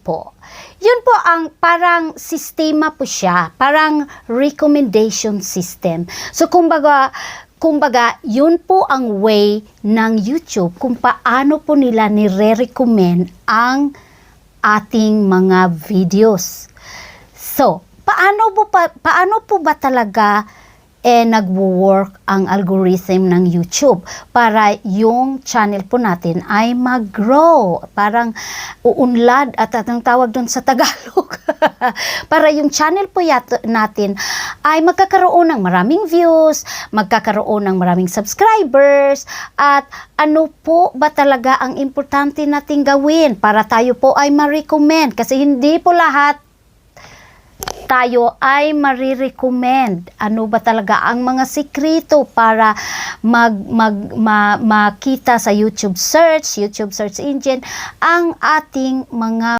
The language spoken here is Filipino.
po. Yun po ang parang sistema po siya, parang recommendation system. So kumbaga yun po ang way ng YouTube kung paano po nila nire-recommend ang ating mga videos. So, paano po ba talaga nagwo-work ang algorithm ng YouTube para yung channel po natin ay mag-grow, parang uunlad at anong tawag doon sa Tagalog para yung channel po natin ay magkakaroon ng maraming views, magkakaroon ng maraming subscribers, at ano po ba talaga ang importante nating gawin para tayo po ay ma-recommend, kasi hindi po lahat tayo ay marirecommend. Ano ba talaga ang mga sikreto para makita sa YouTube search engine ang ating mga